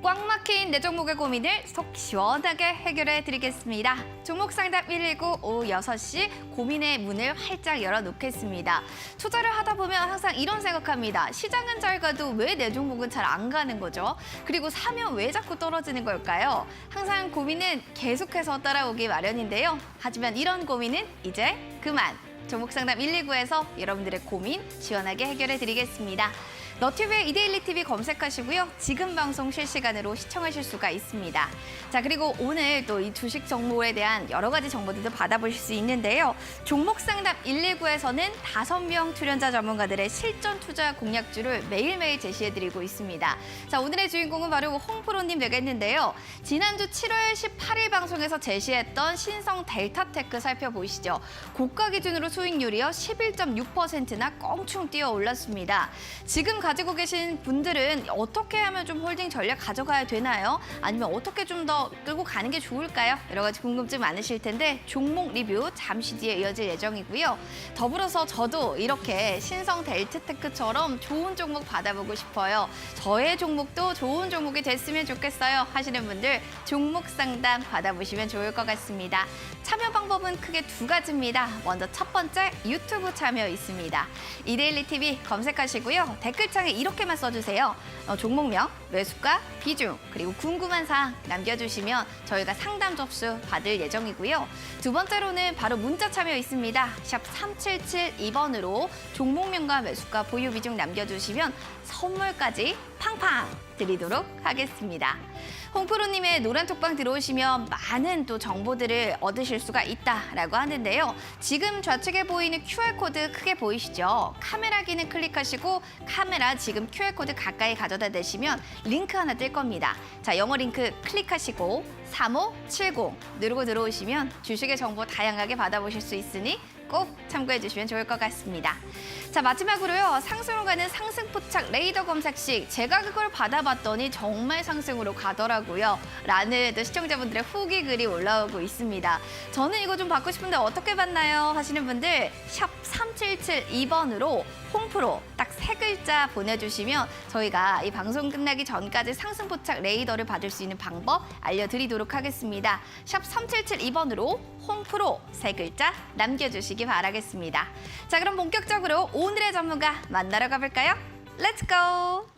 꽉 막힌 내 종목의 고민을 속 시원하게 해결해 드리겠습니다. 종목 상담 119 오후 6시 고민의 문을 활짝 열어놓겠습니다. 투자를 하다 보면 항상 이런 생각합니다. 시장은 잘 가도 왜 내 종목은 잘 안 가는 거죠? 그리고 사면 왜 자꾸 떨어지는 걸까요? 항상 고민은 계속해서 따라오기 마련인데요. 하지만 이런 고민은 이제 그만! 종목 상담 119에서 여러분들의 고민 시원하게 해결해 드리겠습니다. 너튜브에 이데일리 TV 검색하시고요. 지금 방송 실시간으로 시청하실 수가 있습니다. 자, 그리고 오늘 또 이 주식 정보에 대한 여러 가지 정보들도 받아보실 수 있는데요. 종목 상담 119에서는 5명 출연자 전문가들의 실전 투자 공략주를 매일매일 제시해드리고 있습니다. 자, 오늘의 주인공은 바로 홍프로님 되겠는데요. 지난주 7월 18일 방송에서 제시했던 신성 델타테크 살펴보시죠. 고가 기준으로 수익률이요 11.6%나 껑충 뛰어 올랐습니다. 지금 가지고 계신 분들은 어떻게 하면 좀 홀딩 전략 가져가야 되나요? 아니면 어떻게 좀 더 끌고 가는 게 좋을까요? 여러 가지 궁금증 많으실 텐데 종목 리뷰 잠시 뒤에 이어질 예정이고요. 더불어서 저도 이렇게 신성 델타테크처럼 좋은 종목 받아보고 싶어요. 저의 종목도 좋은 종목이 됐으면 좋겠어요 하시는 분들 종목 상담 받아보시면 좋을 것 같습니다. 참여 방법은 크게 2가지입니다. 먼저 첫 번째 유튜브 참여 있습니다. 이데일리 TV 검색하시고요. 댓글창에 이렇게만 써주세요. 종목명, 매수가, 비중, 그리고 궁금한 사항 남겨주시면 저희가 상담 접수 받을 예정이고요. 두 번째로는 바로 문자 참여 있습니다. 샵 3772번으로 종목명과 매수가, 보유 비중 남겨주시면 선물까지 팡팡 드리도록 하겠습니다. 홍프로님의 노란톡방 들어오시면 많은 또 정보들을 얻으실 수가 있다라고 하는데요. 지금 좌측에 보이는 QR코드 크게 보이시죠? 카메라 기능 클릭하시고 카메라 지금 QR코드 가까이 가져다 대시면 링크 하나 뜰 겁니다. 자, 영어 링크 클릭하시고 3570 누르고 들어오시면 주식의 정보 다양하게 받아보실 수 있으니 꼭 참고해 주시면 좋을 것 같습니다. 자, 마지막으로요. 상승으로 가는 상승포착 레이더 검색식. 제가 그걸 받아봤더니 정말 상승으로 가더라고요. 라는 또 시청자분들의 후기 글이 올라오고 있습니다. 저는 이거 좀 받고 싶은데 어떻게 받나요? 하시는 분들 샵 3772번으로 홍프로 딱 3글자 보내주시면 저희가 이 방송 끝나기 전까지 상승포착 레이더를 받을 수 있는 방법 알려드리도록 하겠습니다. 샵 3772번으로 홍프로 3글자 남겨주시기 바라겠습니다. 자, 그럼 본격적으로 오늘의 전문가 만나러 가볼까요? 렛츠 고!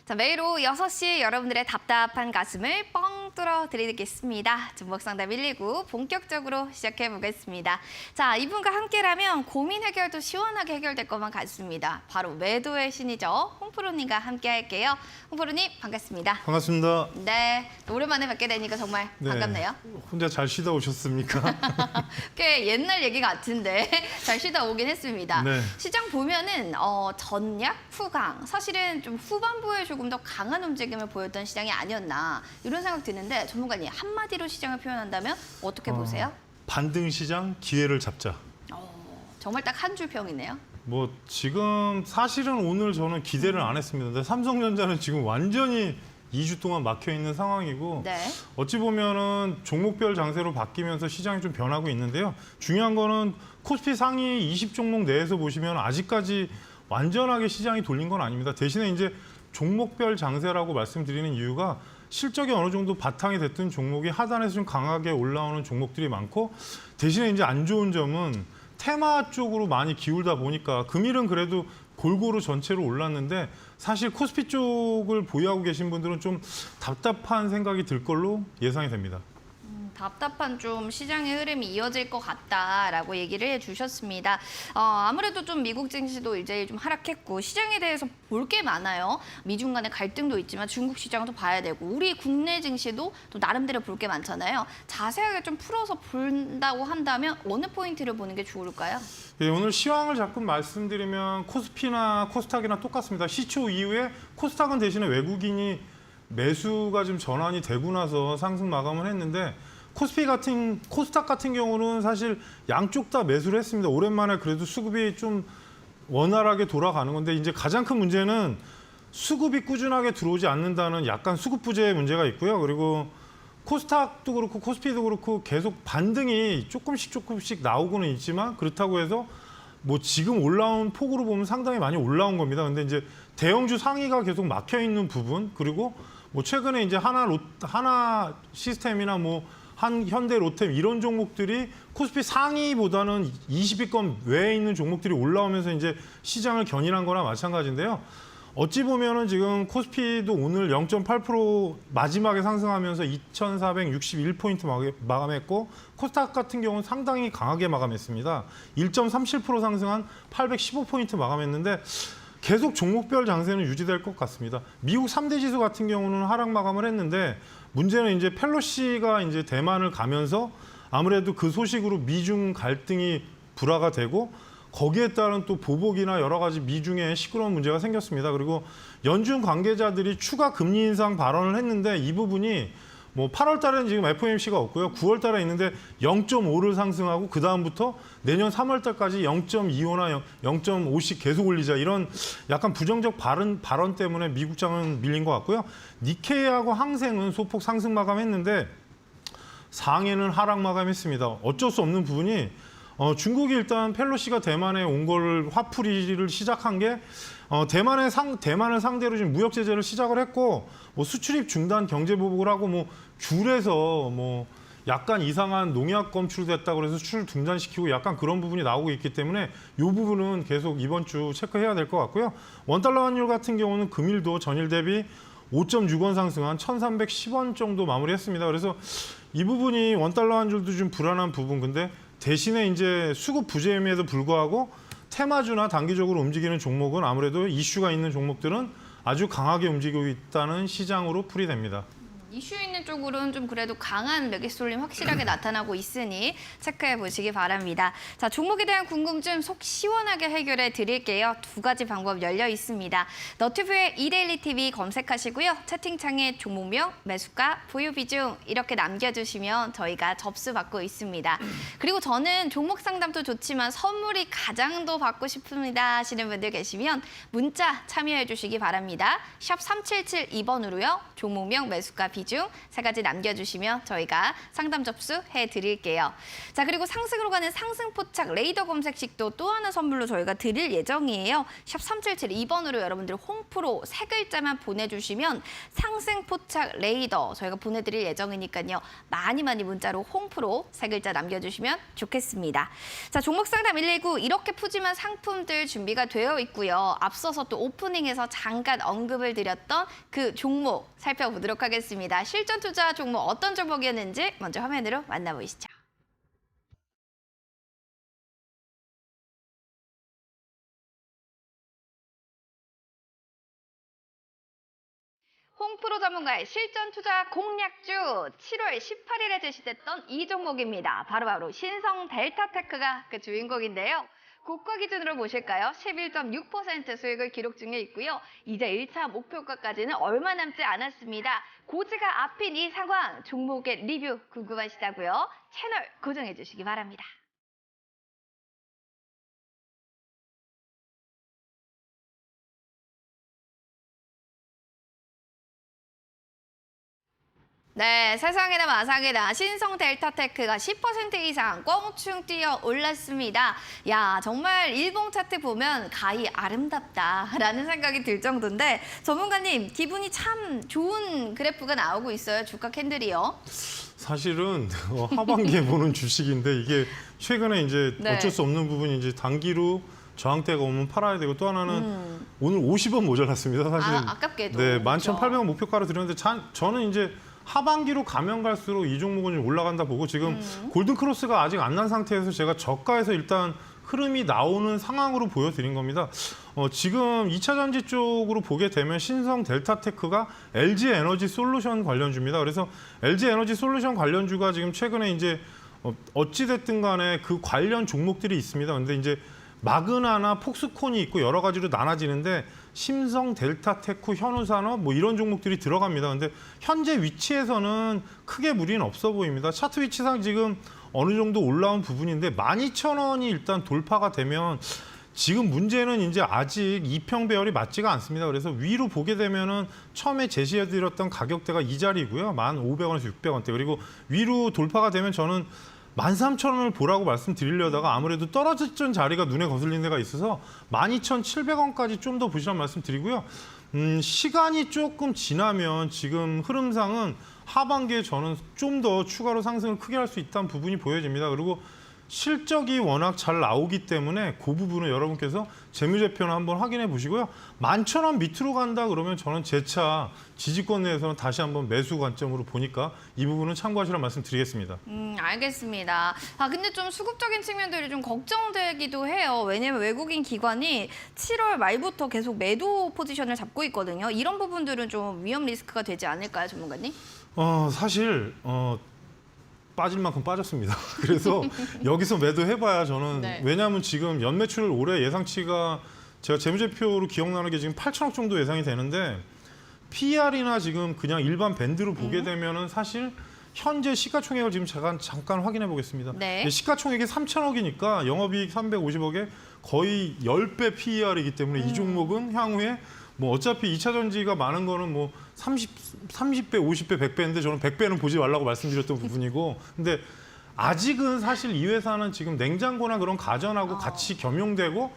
자, 매일 오후 6시 여러분들의 답답한 가슴을 뻥 뚫어 드리겠습니다. 종목상담 119 본격적으로 시작해 보겠습니다. 자, 이분과 함께라면 고민 해결도 시원하게 해결될 것만 같습니다. 바로 매도의 신이죠. 홍프로님과 함께 할게요. 홍프로님 반갑습니다. 반갑습니다. 네, 오랜만에 뵙게 되니까 정말 반갑네요. 혼자 잘 쉬다 오셨습니까? 꽤 옛날 얘기 같은데 잘 쉬다 오긴 했습니다. 네. 시장 보면은 전약, 후강, 사실은 좀 후반부에 조금 더 강한 움직임을 보였던 시장이 아니었나 이런 생각 드는데 전문가님 한마디로 시장을 표현한다면 어떻게 보세요? 반등 시장 기회를 잡자. 정말 딱 한 줄 평이네요. 뭐 지금 사실은 오늘 저는 기대를 안 했습니다. 근데 삼성전자는 지금 완전히 2주 동안 막혀 있는 상황이고 네. 어찌 보면은 종목별 장세로 바뀌면서 시장이 좀 변하고 있는데요. 중요한 거는 코스피 상위 20종목 내에서 보시면 아직까지 완전하게 시장이 돌린 건 아닙니다. 대신에 이제 종목별 장세라고 말씀드리는 이유가 실적이 어느 정도 바탕이 됐던 종목이 하단에서 좀 강하게 올라오는 종목들이 많고 대신에 이제 안 좋은 점은 테마 쪽으로 많이 기울다 보니까 금일은 그래도 골고루 전체로 올랐는데 사실 코스피 쪽을 보유하고 계신 분들은 좀 답답한 생각이 들 걸로 예상이 됩니다. 답답한 좀 시장의 흐름이 이어질 것 같다라고 얘기를 해주셨습니다. 아무래도 좀 미국 증시도 이제 좀 하락했고 시장에 대해서 볼 게 많아요. 미중 간의 갈등도 있지만 중국 시장도 봐야 되고 우리 국내 증시도 또 나름대로 볼 게 많잖아요. 자세하게 좀 풀어서 본다고 한다면 어느 포인트를 보는 게 좋을까요? 예, 오늘 시황을 자꾸 말씀드리면 코스피나 코스닥이나 똑같습니다. 시초 이후에 코스닥은 대신에 외국인이 매수가 좀 전환이 되고 나서 상승 마감을 했는데 코스닥 같은 경우는 사실 양쪽 다 매수를 했습니다. 오랜만에 그래도 수급이 좀 원활하게 돌아가는 건데 이제 가장 큰 문제는 수급이 꾸준하게 들어오지 않는다는 약간 수급 부재의 문제가 있고요. 그리고 코스닥도 그렇고 코스피도 그렇고 계속 반등이 조금씩 나오고는 있지만 그렇다고 해서 뭐 지금 올라온 폭으로 보면 상당히 많이 올라온 겁니다. 근데 이제 대형주 상위가 계속 막혀 있는 부분 그리고 뭐 최근에 이제 하나 시스템이나 뭐 현대 로템 이런 종목들이 코스피 상위보다는 20위권 외에 있는 종목들이 올라오면서 이제 시장을 견인한 거나 마찬가지인데요. 어찌 보면은 지금 코스피도 오늘 0.8% 마지막에 상승하면서 2,461포인트 마감했고 코스닥 같은 경우는 상당히 강하게 마감했습니다. 1.37% 상승한 815포인트 마감했는데 계속 종목별 장세는 유지될 것 같습니다. 미국 3대 지수 같은 경우는 하락 마감을 했는데 문제는 이제 펠로시가 이제 대만을 가면서 아무래도 그 소식으로 미중 갈등이 불화가 되고 거기에 따른 또 보복이나 여러 가지 미중의 시끄러운 문제가 생겼습니다. 그리고 연준 관계자들이 추가 금리 인상 발언을 했는데 이 부분이 뭐 8월 달에는 지금 FOMC가 없고요. 9월 달에 있는데 0.5를 상승하고 그다음부터 내년 3월 달까지 0.25나 0.5씩 계속 올리자 이런 약간 부정적 발언 때문에 미국장은 밀린 것 같고요. 니케이하고 항생은 소폭 상승 마감했는데 상해는 하락 마감했습니다. 어쩔 수 없는 부분이 중국이 일단 펠로시가 대만에 온 거를 화풀이를 시작한 게 대만을 상대로 지금 무역 제재를 시작을 했고 뭐 수출입 중단 경제 보복을 하고 뭐 귤에서 뭐 약간 이상한 농약 검출됐다고 해서 수출 중단시키고 약간 그런 부분이 나오고 있기 때문에 이 부분은 계속 이번 주 체크해야 될 것 같고요. 원달러 환율 같은 경우는 금일도 전일 대비 5.6원 상승한 1,310원 정도 마무리했습니다. 그래서 이 부분이 원달러 환율도 좀 불안한 부분 근데 대신에 이제 수급 부재임에도 불구하고 테마주나 단기적으로 움직이는 종목은 아무래도 이슈가 있는 종목들은 아주 강하게 움직이고 있다는 시장으로 풀이됩니다. 이슈 있는 쪽으로는 좀 그래도 강한 매기쏠림 확실하게 나타나고 있으니 체크해 보시기 바랍니다. 자, 종목에 대한 궁금증 속 시원하게 해결해 드릴게요. 두 가지 방법 열려 있습니다. 너튜브에 이데일리 TV 검색하시고요. 채팅창에 종목명, 매수가, 보유 비중 이렇게 남겨주시면 저희가 접수 받고 있습니다. 그리고 저는 종목 상담도 좋지만 선물이 가장 더 받고 싶습니다 하시는 분들 계시면 문자 참여해 주시기 바랍니다. 샵 3772번으로요. 종목명, 매수가, 비중 세 가지 남겨주시면 저희가 상담 접수해 드릴게요. 자, 그리고 상승으로 가는 상승포착 레이더 검색식도 또 하나 선물로 저희가 드릴 예정이에요. 샵 3772번으로 여러분들 홈프로 세 글자만 보내주시면 상승포착 레이더 저희가 보내드릴 예정이니까요. 많이 문자로 홈프로 세 글자 남겨주시면 좋겠습니다. 자, 종목 상담 119 이렇게 푸짐한 상품들 준비가 되어 있고요. 앞서서 또 오프닝에서 잠깐 언급을 드렸던 그 종목 살펴보도록 하겠습니다. 알겠습니다. 실전 투자 종목 어떤 종목이었는지 먼저 화면으로 만나보시죠. 홍프로 전문가의 실전 투자 공략주 7월 18일에 제시됐던 이 종목입니다. 바로 신성 델타테크가 그 주인공인데요. 고가 기준으로 보실까요? 11.6% 수익을 기록 중에 있고요. 이제 1차 목표가까지는 얼마 남지 않았습니다. 고지가 앞인 이 상황, 종목의 리뷰 궁금하시다고요? 채널 고정해 주시기 바랍니다. 네, 세상에나 마상에나 신성 델타테크가 10% 이상 껑충 뛰어 올랐습니다. 야, 정말 일봉 차트 보면 가히 아름답다라는 생각이 들 정도인데 전문가님, 기분이 참 좋은 그래프가 나오고 있어요. 주가 캔들이요. 사실은 하반기에 보는 주식인데 이게 최근에 이제 네. 어쩔 수 없는 부분이 이제 단기로 저항대가 오면 팔아야 되고 또 하나는 오늘 50원 모자랐습니다. 사실. 아깝게도. 네, 그렇죠. 11,800원 목표가로 드렸는데 저는 이제 하반기로 가면 갈수록 이 종목은 좀 올라간다 보고 지금 골든크로스가 아직 안 난 상태에서 제가 저가에서 일단 흐름이 나오는 상황으로 보여드린 겁니다. 지금 2차 전지 쪽으로 보게 되면 신성 델타테크가 LG 에너지 솔루션 관련주입니다. 그래서 LG 에너지 솔루션 관련주가 지금 최근에 이제 어찌됐든 간에 그 관련 종목들이 있습니다. 근데 이제 마그나나 폭스콘이 있고 여러 가지로 나눠지는데 심성, 델타테크, 현우산업 뭐 이런 종목들이 들어갑니다. 근데 현재 위치에서는 크게 무리는 없어 보입니다. 차트 위치상 지금 어느 정도 올라온 부분인데 12,000원이 일단 돌파가 되면 지금 문제는 이제 아직 이평 배열이 맞지가 않습니다. 그래서 위로 보게 되면은 처음에 제시해드렸던 가격대가 이 자리고요. 1,500원에서 600원대. 그리고 위로 돌파가 되면 저는 13,000원을 보라고 말씀드리려다가 아무래도 떨어졌던 자리가 눈에 거슬리는 데가 있어서 12,700원까지 좀 더 보시라는 말씀드리고요. 시간이 조금 지나면 지금 흐름상은 하반기에 저는 좀 더 추가로 상승을 크게 할 수 있다는 부분이 보여집니다. 그리고 실적이 워낙 잘 나오기 때문에 그 부분을 여러분께서 재무제표는 한번 확인해 보시고요. 11,000원 밑으로 간다 그러면 저는 재차 지지권 내에서는 다시 한번 매수 관점으로 보니까 이 부분은 참고하시라는 말씀 드리겠습니다. 알겠습니다. 근데 좀 수급적인 측면들이 좀 걱정되기도 해요. 왜냐면 외국인 기관이 7월 말부터 계속 매도 포지션을 잡고 있거든요. 이런 부분들은 좀 위험 리스크가 되지 않을까요, 전문가님? 사실 빠질 만큼 빠졌습니다. 그래서 여기서 매도해봐야 저는 네. 왜냐하면 지금 연매출 올해 예상치가 제가 재무제표로 기억나는 게 지금 8천억 정도 예상이 되는데 PER이나 지금 그냥 일반 밴드로 보게 되면은 사실 현재 시가총액을 지금 제가 잠깐 확인해 보겠습니다. 네. 시가총액이 3천억이니까 영업이익 350억에 거의 10배 PER이기 때문에 이 종목은 향후에 뭐 어차피 2차 전지가 많은 거는 뭐 30배, 50배, 100배인데 저는 100배는 보지 말라고 말씀드렸던 부분이고 근데 아직은 사실 이 회사는 지금 냉장고나 그런 가전하고 같이 겸용되고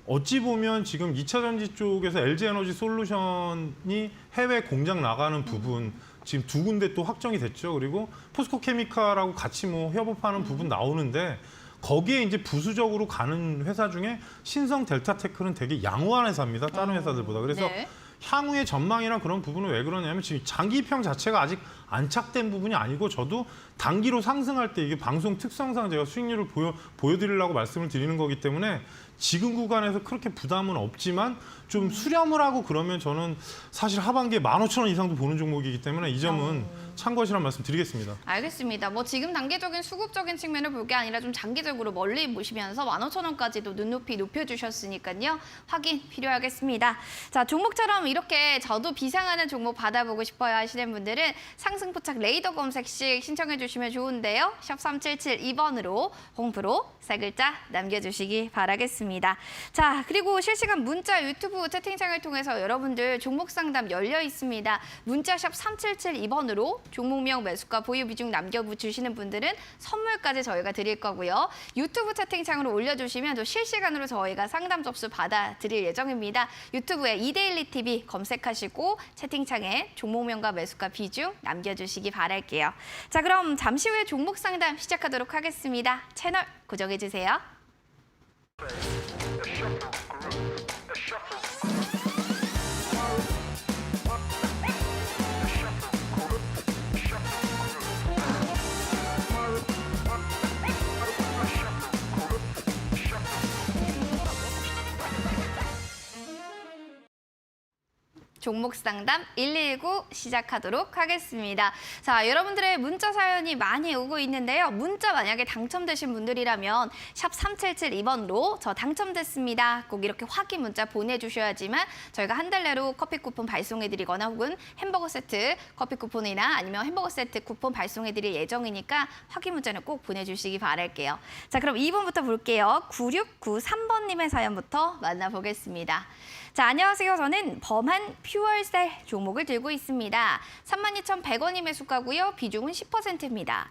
어찌 보면 지금 2차 전지 쪽에서 LG에너지 솔루션이 해외 공장 나가는 부분 지금 두 군데 또 확정이 됐죠. 그리고 포스코 케미칼하고 같이 뭐 협업하는 부분 나오는데 거기에 이제 부수적으로 가는 회사 중에 신성 델타테크는 되게 양호한 회사입니다. 다른 회사들보다. 그래서 네. 향후의 전망이나 그런 부분은 왜 그러냐면 지금 장기평 자체가 아직 안착된 부분이 아니고 저도 단기로 상승할 때 이게 방송 특성상 제가 수익률을 보여드리려고 말씀을 드리는 거기 때문에 지금 구간에서 그렇게 부담은 없지만 좀 수렴을 하고 그러면 저는 사실 하반기에 15,000원 이상도 보는 종목이기 때문에 이 점은 참고하시라는 말씀 드리겠습니다. 알겠습니다. 뭐 지금 단계적인 수급적인 측면을 볼 게 아니라 좀 장기적으로 멀리 보시면서 15,000원까지도 눈높이 높여주셨으니까요. 확인 필요하겠습니다. 자, 종목처럼 이렇게 저도 비상하는 종목 받아보고 싶어요 하시는 분들은 상승포착 레이더 검색식 신청해 주시면 좋은데요. 샵 3772번으로 홍프로 세 글자 남겨주시기 바라겠습니다. 자, 그리고 실시간 문자 유튜브 채팅창을 통해서 여러분들 종목 상담 열려 있습니다. 문자 샵 3772번으로 종목명 매수가 보유 비중 남겨주시는 분들은 선물까지 저희가 드릴 거고요. 유튜브 채팅창으로 올려주시면 또 실시간으로 저희가 상담 접수 받아드릴 예정입니다. 유튜브에 이데일리 TV 검색하시고 채팅창에 종목명과 매수가 비중 남겨주시기 바랄게요. 자, 그럼 잠시 후에 종목 상담 시작하도록 하겠습니다. 채널 고정해주세요. 종목 상담 119 시작하도록 하겠습니다. 자, 여러분들의 문자 사연이 많이 오고 있는데요. 문자 만약에 당첨되신 분들이라면 샵 3772번으로 저 당첨됐습니다. 꼭 이렇게 확인 문자 보내주셔야지만 저희가 한 달 내로 커피 쿠폰 발송해드리거나 혹은 햄버거 세트 커피 쿠폰이나 아니면 햄버거 세트 쿠폰 발송해드릴 예정이니까 확인 문자는 꼭 보내주시기 바랄게요. 자, 그럼 2번부터 볼게요. 9693번님의 사연부터 만나보겠습니다. 자, 안녕하세요. 저는 범한 퓨얼셀 종목을 들고 있습니다. 32,100원이 매수가고요. 비중은 10%입니다.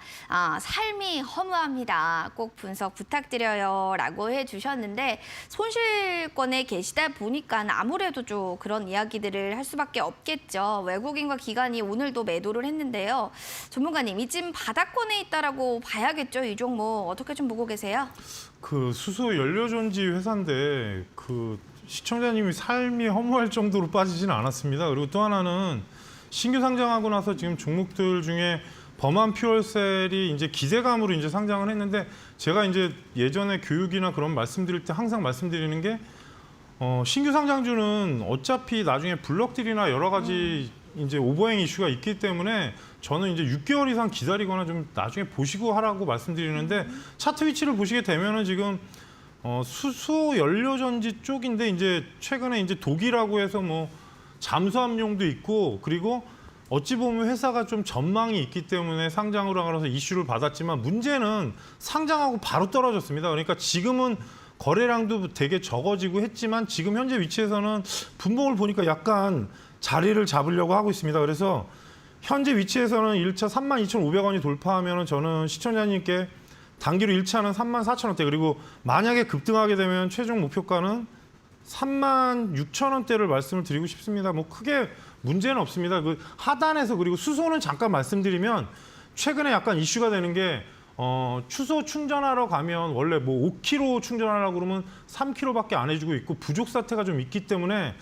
삶이 허무합니다. 꼭 분석 부탁드려요. 라고 해주셨는데 손실권에 계시다 보니까 아무래도 좀 그런 이야기들을 할 수밖에 없겠죠. 외국인과 기관이 오늘도 매도를 했는데요. 전문가님, 이쯤 바닥권에 있다라고 봐야겠죠. 이 종목 어떻게 좀 보고 계세요? 그 수소 연료전지 회사인데 시청자님이 삶이 허무할 정도로 빠지지는 않았습니다. 그리고 또 하나는 신규 상장하고 나서 지금 종목들 중에 범한 퓨얼셀이 이제 기대감으로 이제 상장을 했는데 제가 이제 예전에 교육이나 그런 말씀드릴 때 항상 말씀드리는 게 신규 상장주는 어차피 나중에 블록딜이나 여러 가지 이제 오버행 이슈가 있기 때문에 저는 이제 6개월 이상 기다리거나 좀 나중에 보시고 하라고 말씀드리는데 차트 위치를 보시게 되면은 지금 수소 연료전지 쪽인데 이제 최근에 이제 독일하고 해서 뭐 잠수함용도 있고 그리고 어찌 보면 회사가 좀 전망이 있기 때문에 상장으로 가서 이슈를 받았지만 문제는 상장하고 바로 떨어졌습니다. 그러니까 지금은 거래량도 되게 적어지고 했지만 지금 현재 위치에서는 분봉을 보니까 약간 자리를 잡으려고 하고 있습니다. 그래서 현재 위치에서는 1차 32,500원이 돌파하면 저는 시청자님께 단기로 1차는 34,000원대 그리고 만약에 급등하게 되면 최종 목표가는 36,000원대를 말씀을 드리고 싶습니다. 뭐 크게 문제는 없습니다. 그 하단에서 그리고 수소는 잠깐 말씀드리면 최근에 약간 이슈가 되는 게 추소 충전하러 가면 원래 뭐 5kg 충전하려고 그러면 3kg밖에 안 해주고 있고 부족 사태가 좀 있기 때문에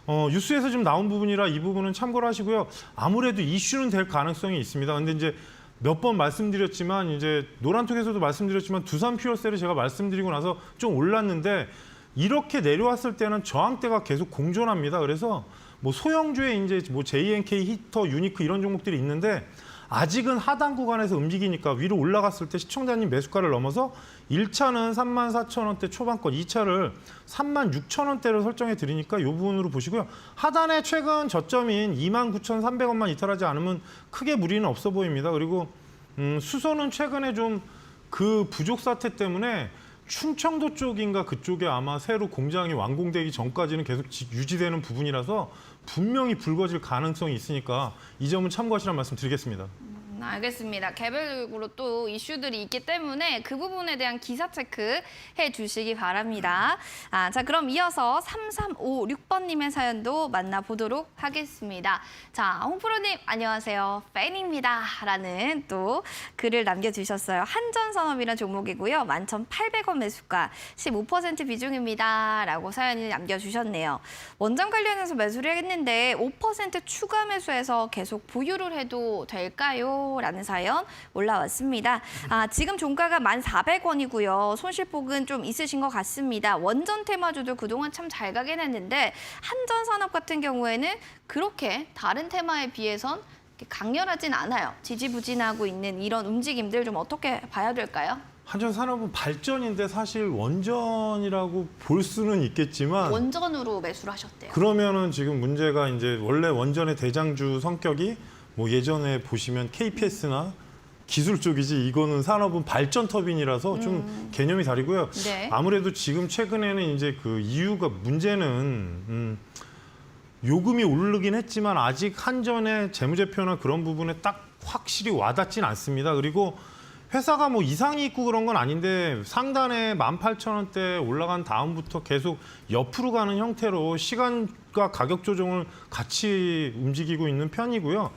뉴스에서 좀 나온 부분이라 이 부분은 참고를 하시고요. 아무래도 이슈는 될 가능성이 있습니다. 근데 이제 몇 번 말씀드렸지만 이제 노란톡에서도 말씀드렸지만 두산 퓨얼셀을 제가 말씀드리고 나서 좀 올랐는데 이렇게 내려왔을 때는 저항대가 계속 공존합니다. 그래서 뭐 소형주에 이제 뭐 JNK, 히터, 유니크 이런 종목들이 있는데 아직은 하단 구간에서 움직이니까 위로 올라갔을 때 시청자님 매수가를 넘어서 1차는 34,000원대 초반권, 2차를 36,000원대를 설정해 드리니까 이 부분으로 보시고요. 하단에 최근 저점인 29,300원만 이탈하지 않으면 크게 무리는 없어 보입니다. 그리고 수소는 최근에 좀 그 부족 사태 때문에 충청도 쪽인가 그쪽에 아마 새로 공장이 완공되기 전까지는 계속 유지되는 부분이라서 분명히 불거질 가능성이 있으니까 이 점은 참고하시라는 말씀 드리겠습니다. 알겠습니다. 개별적으로 또 이슈들이 있기 때문에 그 부분에 대한 기사 체크해 주시기 바랍니다. 자, 그럼 이어서 3356번님의 사연도 만나보도록 하겠습니다. 자, 홍프로님 안녕하세요. 팬입니다. 라는 또 글을 남겨주셨어요. 한전산업이라는 종목이고요. 11,800원 매수가 15% 비중입니다. 라고 사연을 남겨주셨네요. 원전 관련해서 매수를 했는데 5% 추가 매수해서 계속 보유를 해도 될까요? 라는 사연 올라왔습니다. 지금 종가가 1,400원이고요. 손실폭은 좀 있으신 것 같습니다. 원전 테마주도 그동안 참 잘 가긴 했는데 한전산업 같은 경우에는 그렇게 다른 테마에 비해선 강렬하진 않아요. 지지부진하고 있는 이런 움직임들 좀 어떻게 봐야 될까요? 한전산업은 발전인데 사실 원전이라고 볼 수는 있겠지만 원전으로 매수를 하셨대요. 그러면은 지금 문제가 이제 원래 원전의 대장주 성격이 뭐 예전에 보시면 KPS나 기술 쪽이지 이거는 산업은 발전 터빈이라서 좀 개념이 다르고요. 네. 아무래도 지금 최근에는 이제 그 이유가 문제는 요금이 오르긴 했지만 아직 한전의 재무제표나 그런 부분에 딱 확실히 와닿진 않습니다. 그리고 회사가 뭐 이상이 있고 그런 건 아닌데 상단에 18,000원대 올라간 다음부터 계속 옆으로 가는 형태로 시간과 가격 조정을 같이 움직이고 있는 편이고요.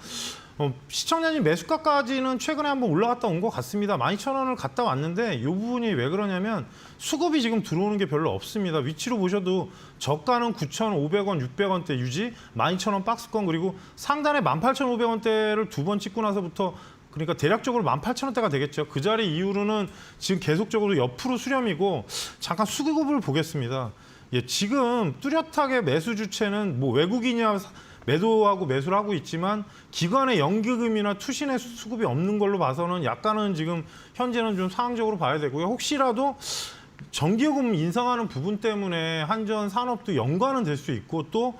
시청자님 매수가까지는 최근에 한번 올라갔다 온 것 같습니다. 12,000원을 갔다 왔는데 이 부분이 왜 그러냐면 수급이 지금 들어오는 게 별로 없습니다. 위치로 보셔도 저가는 9,500원, 600원대 유지, 12,000원 박스권 그리고 상단에 18,500원대를 두 번 찍고 나서부터 그러니까 대략적으로 18,000원대가 되겠죠. 그 자리 이후로는 지금 계속적으로 옆으로 수렴이고 잠깐 수급을 보겠습니다. 예, 지금 뚜렷하게 매수 주체는 뭐 외국인이야 매도하고 매수를 하고 있지만 기관의 연기금이나 투신의 수급이 없는 걸로 봐서는 약간은 지금 현재는 좀 상황적으로 봐야 되고요. 혹시라도 전기요금 인상하는 부분 때문에 한전 산업도 연관은 될 수 있고 또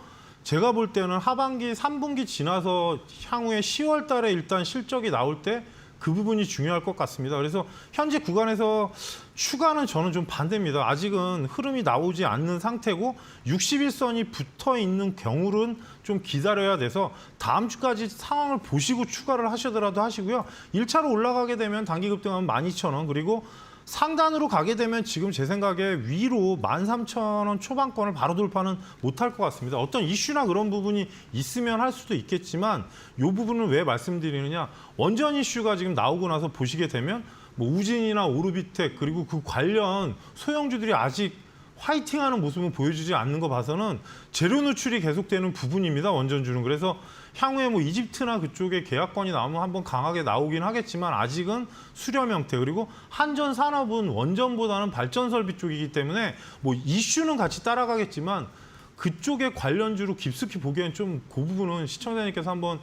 제가 볼 때는 하반기 3분기 지나서 향후에 10월 달에 일단 실적이 나올 때 그 부분이 중요할 것 같습니다. 그래서 현재 구간에서 추가는 저는 좀 반대입니다. 아직은 흐름이 나오지 않는 상태고 61선이 붙어 있는 경우는 좀 기다려야 돼서 다음 주까지 상황을 보시고 추가를 하시더라도 하시고요. 1차로 올라가게 되면 단기 급등하면 12,000원 그리고 상단으로 가게 되면 지금 제 생각에 위로 13,000원 초반권을 바로 돌파는 못할 것 같습니다. 어떤 이슈나 그런 부분이 있으면 할 수도 있겠지만 이 부분은 왜 말씀드리느냐. 원전 이슈가 지금 나오고 나서 보시게 되면 뭐 우진이나 오르비텍 그리고 그 관련 소형주들이 아직 화이팅하는 모습은 보여주지 않는 거 봐서는 재료 누출이 계속되는 부분입니다. 원전주는. 그래서 향후에 뭐 이집트나 그쪽에 계약건이 나오면 한번 강하게 나오긴 하겠지만 아직은 수렴 형태 그리고 한전 산업은 원전보다는 발전 설비 쪽이기 때문에 뭐 이슈는 같이 따라가겠지만 그쪽의 관련주로 깊숙이 보기엔 좀 그 부분은 시청자님께서 한번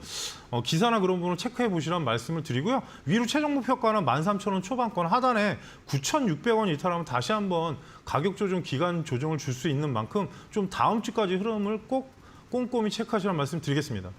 기사나 그런 부분을 체크해 보시라는 말씀을 드리고요. 위로 최종 목표가는 13,000원 초반권 하단에 9,600원 이탈하면 다시 한번 가격 조정 기간 조정을 줄 수 있는 만큼 좀 다음 주까지 흐름을 꼭 꼼꼼히 체크하시라는 말씀 드리겠습니다.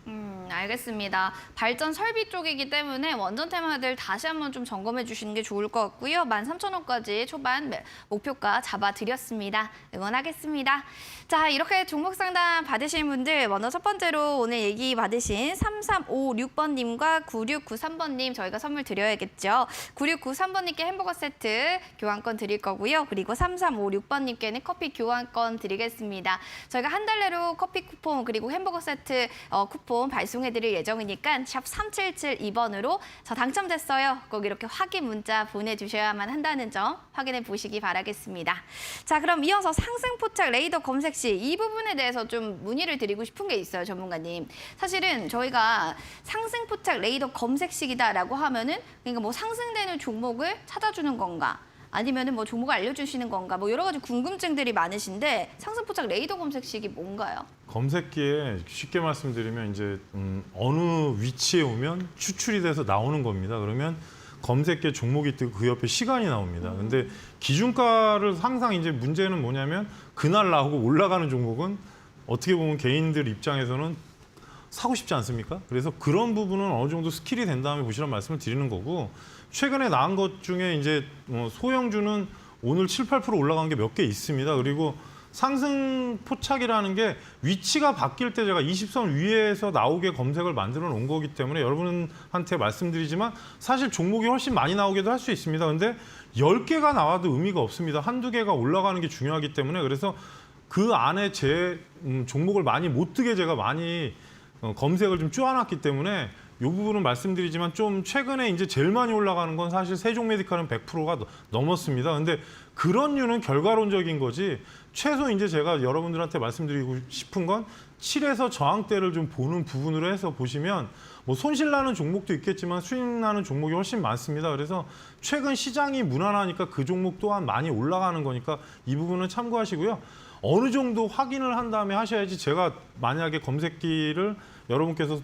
알겠습니다. 발전 설비 쪽이기 때문에 원전 테마들 다시 한번 좀 점검해 주시는 게 좋을 것 같고요. 13,000원까지 초반 목표가 잡아드렸습니다. 응원하겠습니다. 자, 이렇게 종목 상담 받으신 분들 먼저 첫 번째로 오늘 얘기 받으신 3356번님과 9693번님 저희가 선물 드려야겠죠. 9693번님께 햄버거 세트 교환권 드릴 거고요. 그리고 3356번님께는 커피 교환권 드리겠습니다. 저희가 한 달 내로 커피 쿠폰 그리고 햄버거 세트 쿠폰 발송해드릴 예정이니까 샵 3772번으로 저 당첨됐어요. 꼭 이렇게 확인 문자 보내주셔야만 한다는 점 확인해 보시기 바라겠습니다. 자, 그럼 이어서 상승포착 레이더 검색 시 이 부분에 대해서 좀 문의를 드리고 싶은 게 있어요, 전문가님. 사실은 저희가 상승포착 레이더 검색식이다라고 하면은 그러니까 뭐 상승되는 종목을 찾아주는 건가? 아니면은 뭐 종목을 알려주시는 건가? 뭐 여러 가지 궁금증들이 많으신데 상승포착 레이더 검색식이 뭔가요? 검색기에 쉽게 말씀드리면 이제 어느 위치에 오면 추출이 돼서 나오는 겁니다. 그러면 검색기에 종목이 뜨고 그 옆에 시간이 나옵니다. 근데 기준가를 항상 이제 문제는 뭐냐면 그날 나오고 올라가는 종목은 어떻게 보면 개인들 입장에서는 사고 싶지 않습니까? 그래서 그런 부분은 어느 정도 스킬이 된 다음에 보시라는 말씀을 드리는 거고 최근에 나온 것 중에 이제 소형주는 오늘 7, 8% 올라간 게 몇 개 있습니다. 그리고 상승 포착이라는 게 위치가 바뀔 때 제가 20선 위에서 나오게 검색을 만들어 놓은 거기 때문에 여러분한테 말씀드리지만 사실 종목이 훨씬 많이 나오기도 할 수 있습니다. 근데 10개가 나와도 의미가 없습니다. 한두 개가 올라가는 게 중요하기 때문에 그래서 그 안에 제 종목을 많이 못 뜨게 제가 많이 검색을 좀 쪼아놨기 때문에 이 부분은 말씀드리지만 좀 최근에 이제 제일 많이 올라가는 건 사실 세종메디칼은 100%가 넘었습니다. 근데 그런 이유는 결과론적인 거지 최소 이제 제가 여러분들한테 말씀드리고 싶은 건 7에서 저항대를 좀 보는 부분으로 해서 보시면 뭐 손실나는 종목도 있겠지만 수익 나는 종목이 훨씬 많습니다. 그래서 최근 시장이 무난하니까 그 종목 또한 많이 올라가는 거니까 이 부분은 참고하시고요. 어느 정도 확인을 한 다음에 하셔야지 제가 만약에 검색기를 여러분께서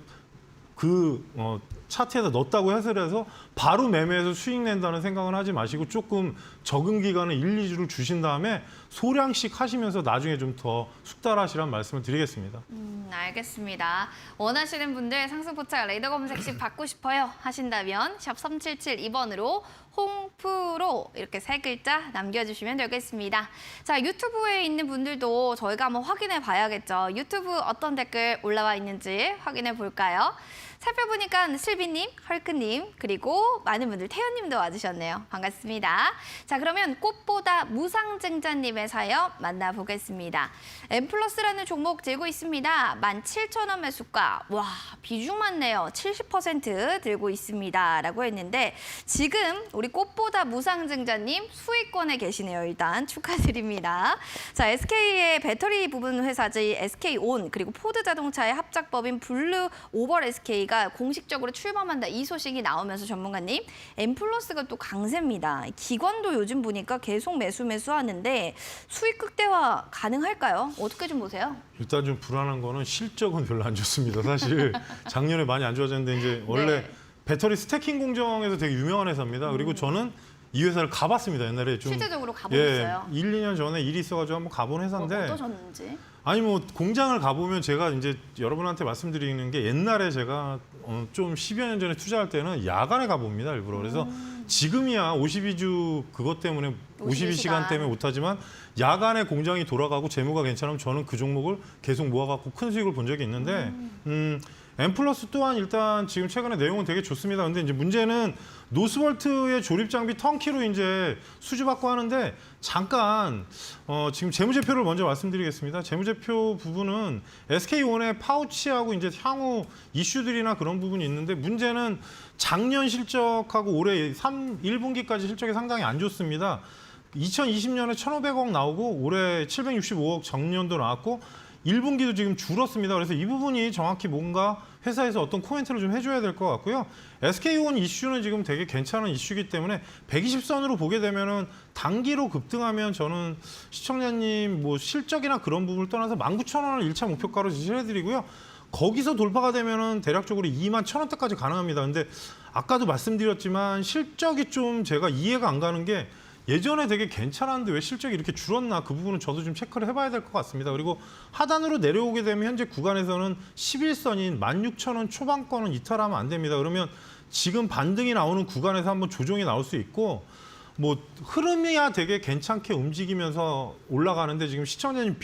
차트에다 넣었다고 해서 바로 매매해서 수익 낸다는 생각은 하지 마시고 조금 적응 기간을 1, 2주를 주신 다음에 소량씩 하시면서 나중에 좀 더 숙달하시라는 말씀을 드리겠습니다. 알겠습니다. 원하시는 분들 상승포착 레이더 검색식 받고 싶어요 하신다면 샵 3772번으로 홍프로 이렇게 3글자 남겨주시면 되겠습니다. 자, 유튜브에 있는 분들도 저희가 한번 확인해 봐야겠죠. 유튜브 어떤 댓글 올라와 있는지 확인해 볼까요? 살펴보니까 슬비님, 헐크님, 그리고 많은 분들 태연님도 와주셨네요. 반갑습니다. 자, 그러면 꽃보다 무상증자님의 사연 만나보겠습니다. 엠플러스라는 종목 들고 있습니다. 있습니다. 17,000원 매수가. 와, 비중 많네요. 70% 들고 있습니다. 라고 했는데 지금 우리 꽃보다 무상증자님 수익권에 계시네요. 일단 축하드립니다. 자, SK의 배터리 부분 회사지 SK온 그리고 포드자동차의 합작법인 블루 오버 SK가 공식적으로 출범한다. 이 소식이 나오면서 전문가님 엠플러스가 또 강세입니다. 기관도 요즘 보니까 계속 매수하는데 수익 극대화 가능할까요? 어떻게 좀 보세요? 일단 좀 불안한 거는 실적은 별로 안 좋습니다. 사실 작년에 많이 안 좋아졌는데 이제 원래 네. 배터리 스태킹 공정에서 되게 유명한 회사입니다. 그리고 저는 이 회사를 가봤습니다. 옛날에 좀 실제적으로 가보셨어요? 1, 2년 전에 일이 있어가지고 한번 가본 회사인데 어떠셨는지? 아니 뭐 공장을 가보면 제가 이제 여러분한테 말씀드리는 게 옛날에 제가 좀 10여 년 전에 투자할 때는 야간에 가봅니다. 일부러. 그래서 지금이야 52주 그것 때문에 52시간 때문에 못하지만 야간에 공장이 돌아가고 재무가 괜찮으면 저는 그 종목을 계속 모아갖고 큰 수익을 본 적이 있는데 엠플러스 또한 일단 지금 최근에 내용은 되게 좋습니다. 근데 이제 문제는 노스볼트의 조립 장비 턴키로 이제 수주받고 하는데 잠깐 지금 재무제표를 먼저 말씀드리겠습니다. 재무제표 부분은 SK온의 파우치하고 이제 향후 이슈들이나 그런 부분이 있는데 문제는 작년 실적하고 올해 1분기까지 실적이 상당히 안 좋습니다. 2020년에 1,500억 나오고 올해 765억 작년도 나왔고 1분기도 지금 줄었습니다. 그래서 이 부분이 정확히 뭔가 회사에서 어떤 코멘트를 좀 해줘야 될 것 같고요. SK온 이슈는 지금 되게 괜찮은 이슈이기 때문에 120선으로 보게 되면은 단기로 급등하면 저는 시청자님 뭐 실적이나 그런 부분을 떠나서 19,000원을 1차 목표가로 제시를 해드리고요. 거기서 돌파가 되면은 대략적으로 21,000원대까지 가능합니다. 근데 아까도 말씀드렸지만 실적이 좀 제가 이해가 안 가는 게 예전에 되게 괜찮았는데 왜 실적이 이렇게 줄었나 그 부분은 저도 좀 체크를 해봐야 될 것 같습니다. 그리고 하단으로 내려오게 되면 현재 구간에서는 11선인 16,000원 초반권은 이탈하면 안 됩니다. 그러면 지금 반등이 나오는 구간에서 한번 조정이 나올 수 있고 뭐 흐름이야 되게 괜찮게 움직이면서 올라가는데 지금 시청자님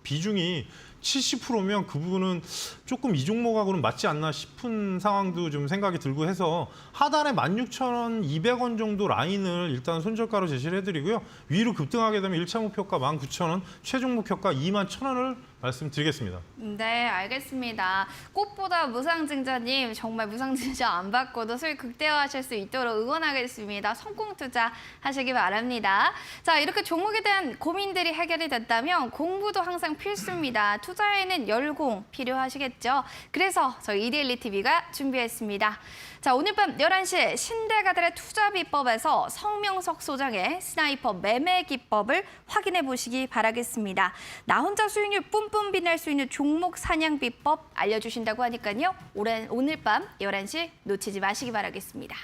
비중이 70%면 그 부분은 조금 이 종목하고는 맞지 않나 싶은 상황도 좀 생각이 들고 해서 하단에 16,000원, 200원 정도 라인을 일단 손절가로 제시를 해드리고요. 위로 급등하게 되면 1차 목표가 19,000원, 최종 목표가 21,000원을 말씀드리겠습니다. 네, 알겠습니다. 꽃보다 무상증자님 정말 무상증자 안 받고도 수익 극대화하실 수 있도록 응원하겠습니다. 성공 투자 하시기 바랍니다. 자, 이렇게 종목에 대한 고민들이 해결이 됐다면 공부도 항상 필수입니다. 투자에는 열공 필요하시겠죠. 그래서 저희 이데일리 TV가 준비했습니다. 자, 오늘 밤 11시에 신대가들의 투자 비법에서 성명석 소장의 스나이퍼 매매 기법을 확인해 보시기 바라겠습니다. 나 혼자 수익률 뿜뿜 빛날 수 있는 종목 사냥 비법 알려주신다고 하니까요. 오늘 밤 11시 놓치지 마시기 바라겠습니다.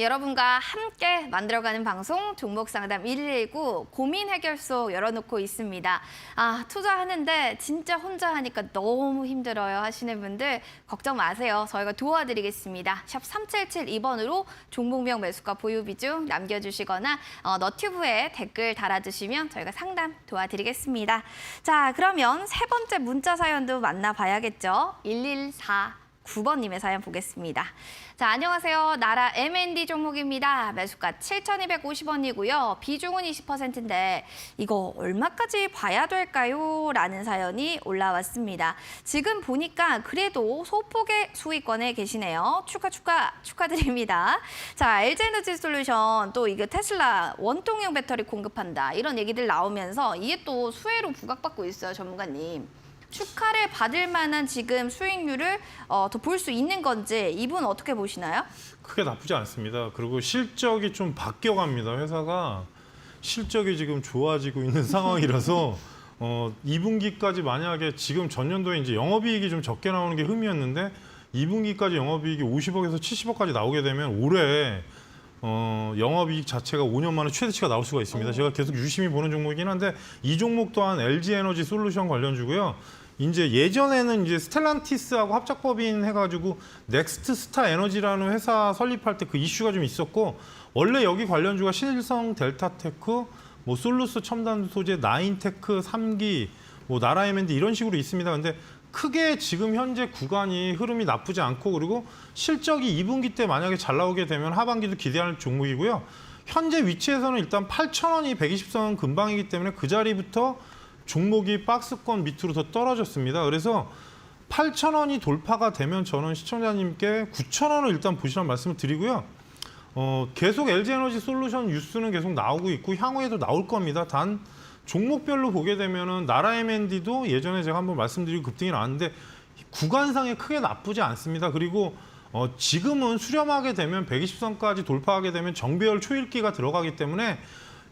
여러분과 함께 만들어가는 방송 종목상담 119 고민 해결소 열어놓고 있습니다. 아, 투자하는데 진짜 혼자 하니까 너무 힘들어요 하시는 분들 걱정 마세요. 저희가 도와드리겠습니다. 샵 3772번으로 종목명 매수가 보유 비중 남겨주시거나 너튜브에 댓글 달아주시면 저희가 상담 도와드리겠습니다. 자, 그러면 세 번째 문자 사연도 만나봐야겠죠. 1149번님의 사연 보겠습니다. 자, 안녕하세요. 나라 M&D 종목입니다. 매수가 7,250원이고요. 비중은 20%인데 이거 얼마까지 봐야 될까요? 라는 사연이 올라왔습니다. 지금 보니까 그래도 소폭의 수익권에 계시네요. 축하드립니다. 자, LG에너지솔루션 또 이게 테슬라 원통형 배터리 공급한다. 이런 얘기들 나오면서 이게 또 수혜로 부각받고 있어요, 전문가님. 축하를 받을 만한 지금 수익률을 더 볼 수 있는 건지 이분 어떻게 보시나요? 크게 나쁘지 않습니다. 그리고 실적이 좀 바뀌어갑니다. 회사가 실적이 지금 좋아지고 있는 상황이라서 2분기까지 만약에 지금 전년도에 이제 영업이익이 좀 적게 나오는 게 흠이었는데 2분기까지 영업이익이 50억에서 70억까지 나오게 되면 올해 영업이익 자체가 5년 만에 최대치가 나올 수가 있습니다. 제가 계속 유심히 보는 종목이긴 한데 이 종목 또한 LG에너지 솔루션 관련주고요. 이제 예전에는 이제 스텔란티스하고 합작법인 해가지고 넥스트 스타 에너지라는 회사 설립할 때 그 이슈가 좀 있었고 원래 여기 관련주가 신일성 델타테크, 뭐 솔루스 첨단 소재, 나인테크, 3기, 뭐 나라 M&D 이런 식으로 있습니다. 근데 크게 지금 현재 구간이 흐름이 나쁘지 않고 그리고 실적이 2분기 때 만약에 잘 나오게 되면 하반기도 기대할 종목이고요. 현재 위치에서는 일단 8,000원이 120선 근방이기 때문에 그 자리부터 종목이 박스권 밑으로 더 떨어졌습니다. 그래서 8,000원이 돌파가 되면 저는 시청자님께 9,000원을 일단 보시라는 말씀을 드리고요. 계속 LG에너지 솔루션 뉴스는 계속 나오고 있고 향후에도 나올 겁니다. 단 종목별로 보게 되면은 나라 M&D도 예전에 제가 한번 말씀드리고 급등이 나왔는데 구간상에 크게 나쁘지 않습니다. 그리고 지금은 수렴하게 되면 120선까지 돌파하게 되면 정배열 초읽기가 들어가기 때문에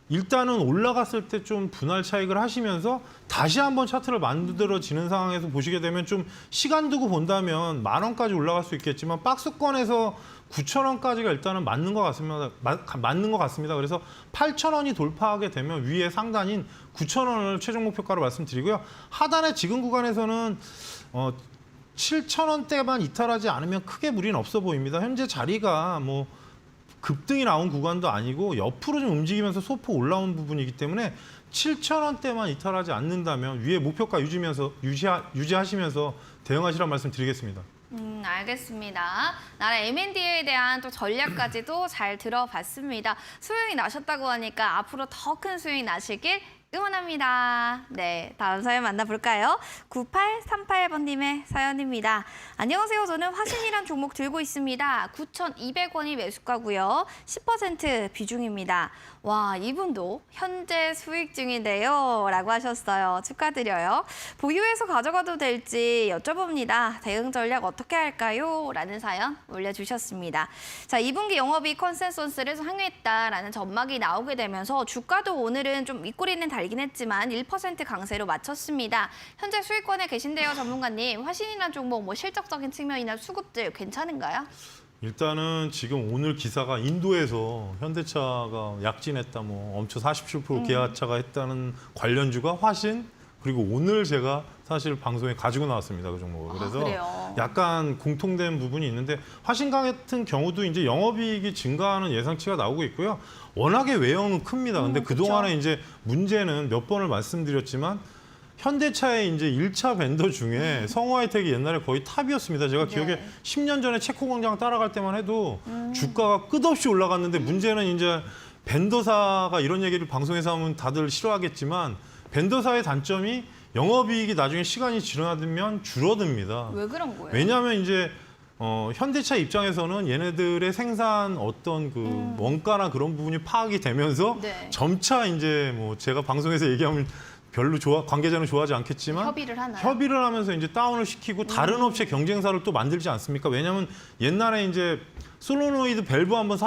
일단은 올라갔을 때 좀 분할 차익을 하시면서 다시 한번 차트를 만들어지는 상황에서 보시게 되면 좀 시간 두고 본다면 10,000원까지 올라갈 수 있겠지만 박스권에서 9,000원까지가 일단은 맞는 것 같습니다. 그래서 8,000원이 돌파하게 되면 위에 상단인 9,000원을 최종 목표가로 말씀드리고요. 하단의 지금 구간에서는 7,000원대만 이탈하지 않으면 크게 무리는 없어 보입니다. 현재 자리가 뭐 급등이 나온 구간도 아니고 옆으로 좀 움직이면서 소폭 올라온 부분이기 때문에 7,000원대만 이탈하지 않는다면 위에 목표가 유지하시면서 대응하시라는 말씀 드리겠습니다. 알겠습니다. 나라 M&D에 대한 또 전략까지도 잘 들어봤습니다. 수요일이 나셨다고 하니까 앞으로 더 큰 수요일이 나시길 응원합니다. 네, 다음 사연 만나볼까요? 9838번님의 사연입니다. 안녕하세요. 저는 화신이란 종목 들고 있습니다. 9,200원이 매수가고요. 10% 비중입니다. 와, 이분도 현재 수익 중인데요. 라고 하셨어요. 축하드려요. 보유해서 가져가도 될지 여쭤봅니다. 대응 전략 어떻게 할까요? 라는 사연 올려주셨습니다. 자, 2분기 영업이익 컨센서스를 상회했다라는 전망이 나오게 되면서 주가도 오늘은 좀 윗꼬리는 달긴 했지만 1% 강세로 마쳤습니다. 현재 수익권에 계신데요, 전문가님. 화신이란 종목 뭐 실적적인 측면이나 수급들 괜찮은가요? 일단은 지금 오늘 기사가 인도에서 현대차가 약진했다, 뭐 엄청 47% 기아차가 했다는 관련주가 화신, 그리고 오늘 제가 사실 방송에 가지고 나왔습니다, 그 종목을. 그래서 그래요? 약간 공통된 부분이 있는데 화신 같은 경우도 이제 영업이익이 증가하는 예상치가 나오고 있고요. 워낙에 외형은 큽니다. 근데 그동안에 이제 문제는 몇 번을 말씀드렸지만 현대차의 이제 1차 벤더 중에 성우하이텍이 옛날에 거의 탑이었습니다. 제가 기억에 10년 전에 체코 공장 따라갈 때만 해도 주가가 끝없이 올라갔는데 문제는 이제 벤더사가 이런 얘기를 방송에서 하면 다들 싫어하겠지만 벤더사의 단점이 영업이익이 나중에 시간이 지나면 줄어듭니다. 왜 그런 거예요? 왜냐하면 이제 현대차 입장에서는 얘네들의 생산 어떤 그 원가나 그런 부분이 파악이 되면서 네. 점차 이제 뭐 제가 방송에서 얘기하면 별로 관계자는 좋아하지 않겠지만 협의를 하나요? 협의를 하면서 이제 다운을 시키고 다른 업체 경쟁사를 또 만들지 않습니까? 왜냐하면 옛날에 이제 솔로노이드 밸브 한번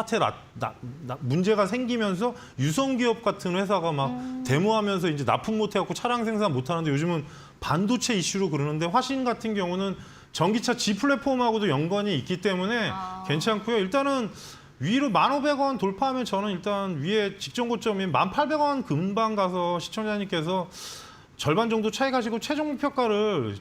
문제가 생기면서 유성기업 같은 회사가 막 데모하면서 이제 납품 못해갖고 차량 생산 못하는데 요즘은 반도체 이슈로 그러는데 화신 같은 경우는 전기차 G 플랫폼하고도 연관이 있기 때문에 괜찮고요. 일단은 위로 1,500원 돌파하면 저는 일단 위에 직전 고점인 1,800원 금방 가서 시청자님께서 절반 정도 차익 하시고 최종 목표가를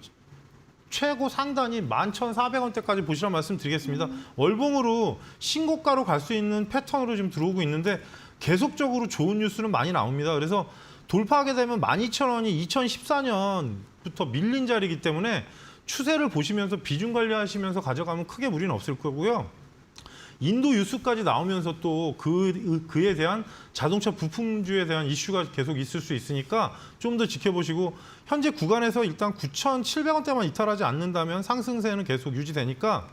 최고 상단이 11,400원대까지 보시라는 말씀 드리겠습니다. 월봉으로 신고가로 갈 수 있는 패턴으로 지금 들어오고 있는데 계속적으로 좋은 뉴스는 많이 나옵니다. 그래서 돌파하게 되면 12,000원이 2014년부터 밀린 자리이기 때문에 추세를 보시면서 비중 관리하시면서 가져가면 크게 무리는 없을 거고요. 인도 뉴스까지 나오면서 또 그에 대한 자동차 부품주에 대한 이슈가 계속 있을 수 있으니까 좀 더 지켜보시고 현재 구간에서 일단 9,700원대만 이탈하지 않는다면 상승세는 계속 유지되니까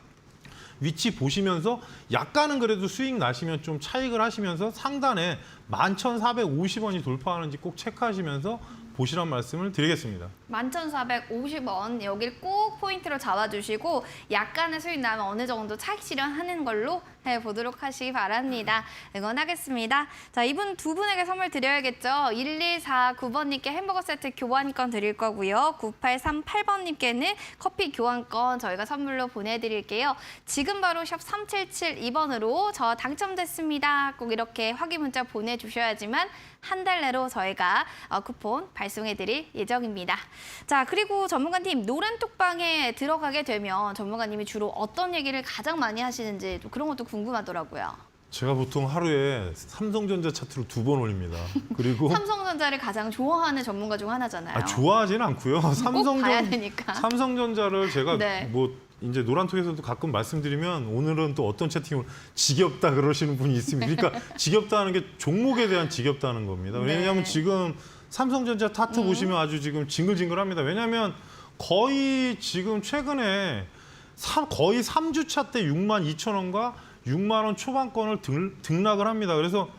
위치 보시면서 약간은 그래도 수익 나시면 좀 차익을 하시면서 상단에 11,450원이 돌파하는지 꼭 체크하시면서 보시란 말씀을 드리겠습니다. 11,450원 여길 꼭 포인트로 잡아주시고 약간의 수익 나면 어느 정도 차익 실현하는 걸로 해보도록 하시기 바랍니다. 응원하겠습니다. 자, 이분 두 분에게 선물 드려야겠죠. 1249번님께 햄버거 세트 교환권 드릴 거고요. 9838번님께는 커피 교환권 저희가 선물로 보내드릴게요. 지금 바로 샵 3772번으로 저 당첨됐습니다. 꼭 이렇게 확인 문자 보내주셔야지만 한 달 내로 저희가 쿠폰 발송해드릴 예정입니다. 자, 그리고 전문가님 노란 톡방에 들어가게 되면 전문가님이 주로 어떤 얘기를 가장 많이 하시는지 또 그런 것도 궁금하더라고요. 제가 보통 하루에 삼성전자 차트로 2번 올립니다. 그리고 삼성전자를 가장 좋아하는 전문가 중 하나잖아요. 좋아하지는 않고요. 꼭 봐야 되니까. 삼성전자를 제가 네. 뭐 이제 노란톡에서도 가끔 말씀드리면 오늘은 또 어떤 채팅을 지겹다 그러시는 분이 있습니다. 그러니까 지겹다는 게 종목에 대한 지겹다는 겁니다. 왜냐하면 네. 지금 삼성전자 차트 보시면 아주 지금 징글징글합니다. 왜냐하면 거의 지금 최근에 거의 3주차 때 62,000원과 6만 원 초반권을 등락을 합니다. 그래서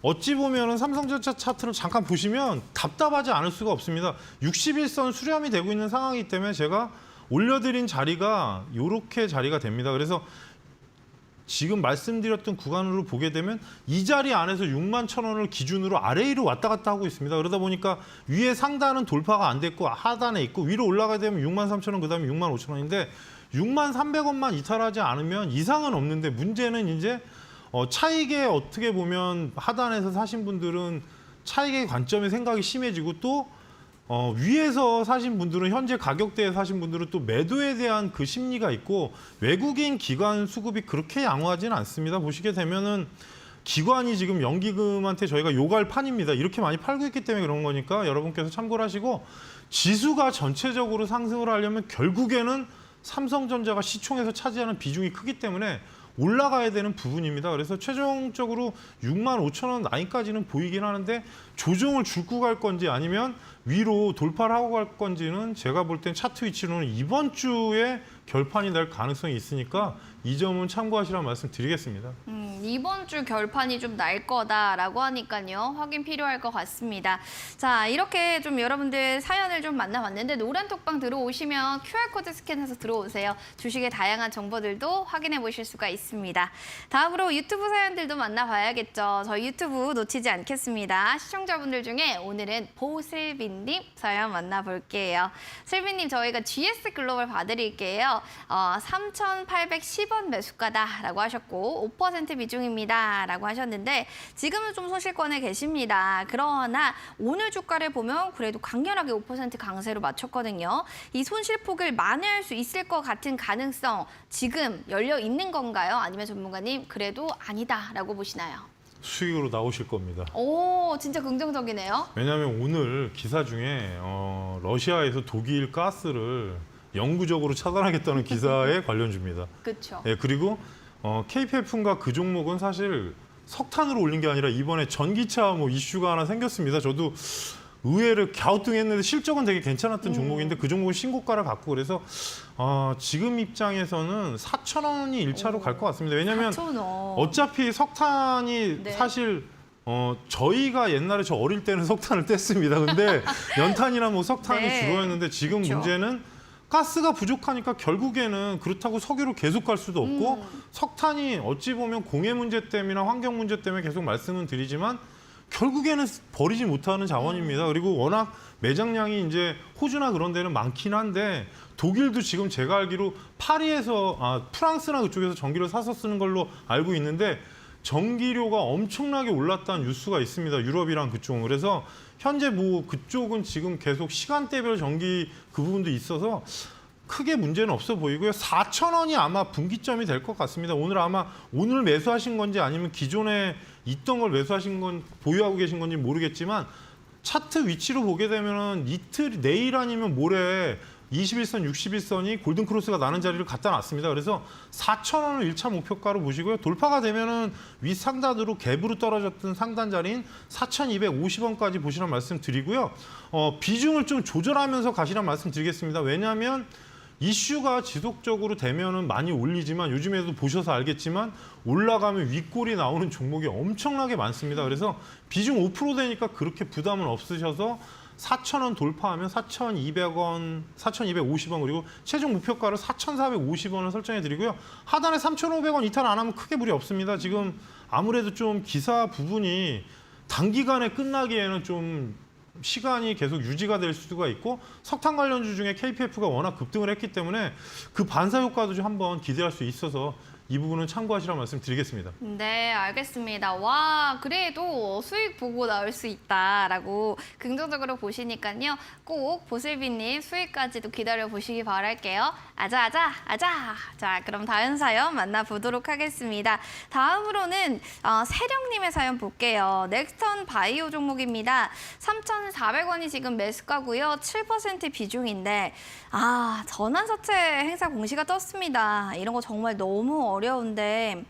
어찌 보면은 삼성전자 차트를 잠깐 보시면 답답하지 않을 수가 없습니다. 61선 수렴이 되고 있는 상황이기 때문에 제가 올려드린 자리가 이렇게 자리가 됩니다. 그래서 지금 말씀드렸던 구간으로 보게 되면 이 자리 안에서 6만 1,000원을 기준으로 아래 위로 왔다 갔다 하고 있습니다. 그러다 보니까 위에 상단은 돌파가 안 됐고 하단에 있고 위로 올라가게 되면 6만 3,000원 그다음에 6만 5,000원인데 6만 300원만 이탈하지 않으면 이상은 없는데 문제는 이제 차익에 어떻게 보면 하단에서 사신 분들은 차익의 관점의 생각이 심해지고 또 위에서 사신 분들은 현재 가격대에 사신 분들은 또 매도에 대한 그 심리가 있고 외국인 기관 수급이 그렇게 양호하지는 않습니다. 보시게 되면은 기관이 지금 연기금한테 저희가 요갈 판입니다. 이렇게 많이 팔고 있기 때문에 그런 거니까 여러분께서 참고를 하시고 지수가 전체적으로 상승을 하려면 결국에는 삼성전자가 시총에서 차지하는 비중이 크기 때문에 올라가야 되는 부분입니다. 그래서 최종적으로 6만 5,000원 라인까지는 보이긴 하는데 조정을 줄고 갈 건지 아니면 위로 돌파를 하고 갈 건지는 제가 볼 땐 차트 위치로는 이번 주에 결판이 날 가능성이 있으니까 이 점은 참고하시라는 말씀 드리겠습니다. 이번 주 결판이 좀 날 거다라고 하니까요. 확인 필요할 것 같습니다. 자, 이렇게 좀 여러분들 사연을 좀 만나봤는데 노란톡방 들어오시면 QR코드 스캔해서 들어오세요. 주식의 다양한 정보들도 확인해 보실 수가 있습니다. 다음으로 유튜브 사연들도 만나봐야겠죠. 저희 유튜브 놓치지 않겠습니다. 시청자분들 중에 오늘은 보슬빈님 사연 만나볼게요. 슬빈님, 저희가 GS 글로벌 봐드릴게요. 3,810원 매수가다라고 하셨고 5% 비중입니다라고 하셨는데 지금은 좀 소실권에 계십니다. 그러나 오늘 주가를 보면 그래도 강렬하게 5% 강세로 맞췄거든요. 이 손실폭을 만회할 수 있을 것 같은 가능성 지금 열려 있는 건가요? 아니면 전문가님 그래도 아니다라고 보시나요? 수익으로 나오실 겁니다. 오, 진짜 긍정적이네요. 왜냐하면 오늘 기사 중에 러시아에서 독일 가스를 영구적으로 차단하겠다는 기사에 관련주입니다. 그렇죠. 예, 그리고 KPF인가 그 종목은 사실 석탄으로 올린 게 아니라 이번에 전기차 뭐 이슈가 하나 생겼습니다. 저도 의외로 갸우뚱했는데 실적은 되게 괜찮았던 종목인데 그 종목은 신고가를 갖고 그래서 지금 입장에서는 4,000원이 1차로 갈 것 같습니다. 왜냐하면 4,000원. 어차피 석탄이 네. 사실 저희가 옛날에 저 어릴 때는 석탄을 뗐습니다. 근데 연탄이나 뭐 석탄이 네. 주로였는데 지금 그렇죠. 문제는 가스가 부족하니까 결국에는 그렇다고 석유로 계속 갈 수도 없고 석탄이 어찌 보면 공해 문제 때문이나 환경 문제 때문에 계속 말씀은 드리지만 결국에는 버리지 못하는 자원입니다. 그리고 워낙 매장량이 이제 호주나 그런 데는 많긴 한데 독일도 지금 제가 알기로 파리에서 프랑스나 그쪽에서 전기를 사서 쓰는 걸로 알고 있는데 전기료가 엄청나게 올랐다는 뉴스가 있습니다. 유럽이랑 그쪽은. 그래서 현재 뭐 그쪽은 지금 계속 시간대별 전기 그 부분도 있어서 크게 문제는 없어 보이고요. 4,000원이 아마 분기점이 될 것 같습니다. 오늘 매수하신 건지 아니면 기존에 있던 걸 매수하신 건 보유하고 계신 건지 모르겠지만 차트 위치로 보게 되면은 내일 아니면 모레 21선, 61선이 골든크로스가 나는 자리를 갖다 놨습니다. 그래서 4,000원을 1차 목표가로 보시고요. 돌파가 되면은 윗상단으로 갭으로 떨어졌던 상단 자리인 4,250원까지 보시라는 말씀 드리고요. 비중을 좀 조절하면서 가시라는 말씀 드리겠습니다. 왜냐하면 이슈가 지속적으로 되면은 많이 올리지만 요즘에도 보셔서 알겠지만 올라가면 윗골이 나오는 종목이 엄청나게 많습니다. 그래서 비중 5% 되니까 그렇게 부담은 없으셔서 4,000원 돌파하면 4,200원, 4,250원 그리고 최종 목표가를 4,450원을 설정해 드리고요. 하단에 3,500원 이탈 안 하면 크게 무리 없습니다. 지금 아무래도 좀 기사 부분이 단기간에 끝나기에는 좀 시간이 계속 유지가 될 수가 있고 석탄 관련주 중에 KPF가 워낙 급등을 했기 때문에 그 반사 효과도 좀 한번 기대할 수 있어서 이 부분은 참고하시라는 말씀 드리겠습니다. 네, 알겠습니다. 와, 그래도 수익 보고 나올 수 있다라고 긍정적으로 보시니까요. 꼭 보슬비님 수익까지도 기다려 보시기 바랄게요. 아자. 자, 그럼 다음 사연 만나보도록 하겠습니다. 다음으로는 세령님의 사연 볼게요. 넥스턴 바이오 종목입니다. 3,400원이 지금 매수가고요. 7% 비중인데 전환사채 행사 공시가 떴습니다. 이런 거 정말 너무 어려운데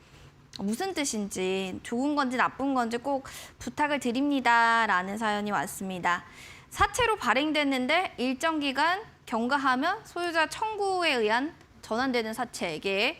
무슨 뜻인지 좋은 건지 나쁜 건지 꼭 부탁을 드립니다라는 사연이 왔습니다. 사채로 발행됐는데 일정 기간 경과하면 소유자 청구에 의한 전환되는 사채에게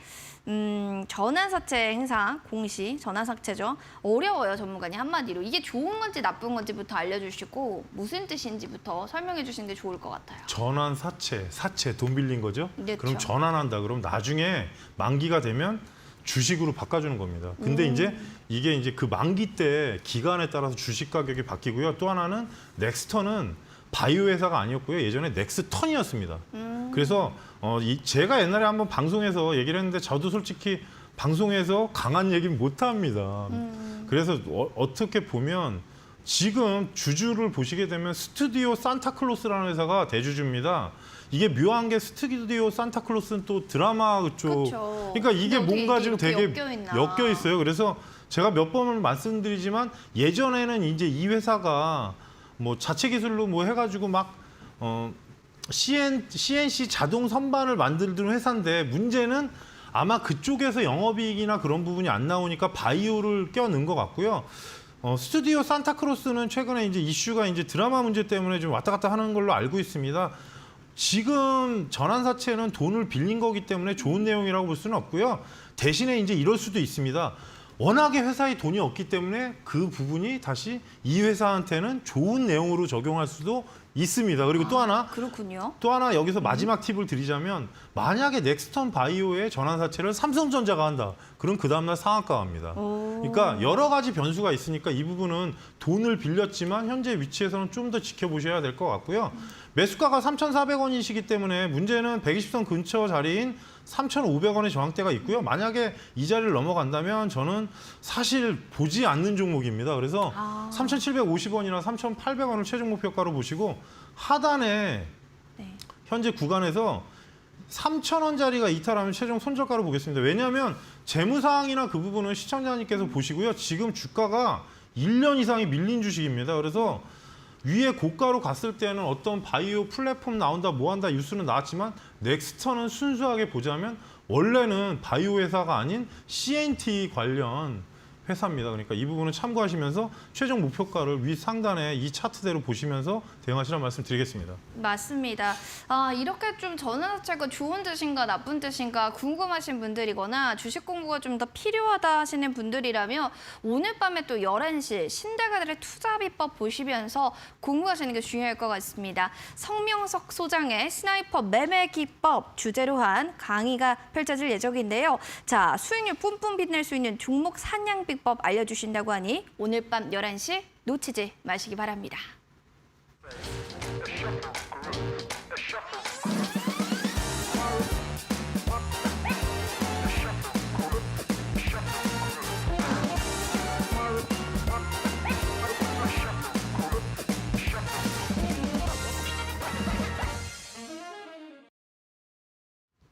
전환사채 행사 공시, 전환사채죠. 어려워요, 전문가님 한마디로. 이게 좋은 건지 나쁜 건지부터 알려주시고 무슨 뜻인지부터 설명해 주시는 게 좋을 것 같아요. 전환 사채 돈 빌린 거죠? 그렇죠. 그럼 전환한다. 그럼 나중에 만기가 되면 주식으로 바꿔주는 겁니다. 근데 이제 이게 이제 그 만기 때 기간에 따라서 주식 가격이 바뀌고요. 또 하나는 넥스턴은 바이오 회사가 아니었고요. 예전에 넥스턴이었습니다. 그래서 제가 옛날에 한번 방송에서 얘기를 했는데 저도 솔직히 방송에서 강한 얘기는 못 합니다. 그래서 어떻게 보면 지금 주주를 보시게 되면 스튜디오 산타클로스라는 회사가 대주주입니다. 이게 묘한 게 스튜디오 산타클로스는 또 드라마 쪽. 그쵸. 그러니까 이게 근데 뭔가 어떻게 지금 이렇게 되게 엮여있나. 엮여 있어요. 그래서 제가 몇 번을 말씀드리지만 예전에는 이제 이 회사가 뭐 자체 기술로 뭐 해가지고 막 CNC 자동 선반을 만들던 회사인데 문제는 아마 그쪽에서 영업이익이나 그런 부분이 안 나오니까 바이오를 껴넣은 것 같고요. 스튜디오 산타크로스는 최근에 이제 이슈가 이제 드라마 문제 때문에 좀 왔다 갔다 하는 걸로 알고 있습니다. 지금 전환사채는 돈을 빌린 거기 때문에 좋은 내용이라고 볼 수는 없고요. 대신에 이제 이럴 수도 있습니다. 워낙에 회사에 돈이 없기 때문에 그 부분이 다시 이 회사한테는 좋은 내용으로 적용할 수도 있습니다. 그리고 그렇군요. 또 하나 여기서 마지막 팁을 드리자면 만약에 넥스턴 바이오의 전환사채를 삼성전자가 한다. 그럼 그 다음날 상한가 갑니다. 그러니까 여러 가지 변수가 있으니까 이 부분은 돈을 빌렸지만 현재 위치에서는 좀 더 지켜보셔야 될 것 같고요. 매수가가 3,400원이시기 때문에 문제는 120선 근처 자리인 3,500원의 저항대가 있고요. 만약에 이 자리를 넘어간다면 저는 사실 보지 않는 종목입니다. 그래서 3,750원이나 3,800원을 최종 목표가로 보시고 하단에 현재 구간에서 3,000원짜리가 이탈하면 최종 손절가로 보겠습니다. 왜냐하면 재무사항이나 그 부분은 시청자님께서 보시고요. 지금 주가가 1년 이상이 밀린 주식입니다. 그래서 위에 고가로 갔을 때는 어떤 바이오 플랫폼 나온다 뭐 한다 뉴스는 나왔지만 넥스턴은 순수하게 보자면 원래는 바이오 회사가 아닌 CNT 관련 회사입니다. 그러니까 이 부분은 참고하시면서 최종 목표가를 위 상단에 이 차트대로 보시면서 대응하시라는 말씀 드리겠습니다. 맞습니다. 이렇게 좀 전환사채가 좋은 뜻인가 나쁜 뜻인가 궁금하신 분들이거나 주식 공부가 좀 더 필요하다 하시는 분들이라면 오늘 밤에 또 11시 신대가들의 투자 비법 보시면서 공부하시는 게 중요할 것 같습니다. 성명석 소장의 스나이퍼 매매 기법 주제로 한 강의가 펼쳐질 예정인데요. 자, 수익률 뿜뿜 빛낼 수 있는 종목 사냥 비법 알려주신다고 하니 오늘 밤 11시 놓치지 마시기 바랍니다.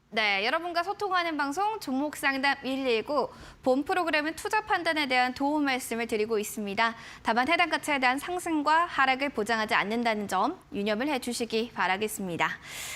네, 여러분과 소통하는 방송 종목상담 119. 본 프로그램은 투자 판단에 대한 도움 말씀을 드리고 있습니다. 다만 해당 가치에 대한 상승과 하락을 보장하지 않는다는 점 유념을 해주시기 바라겠습니다.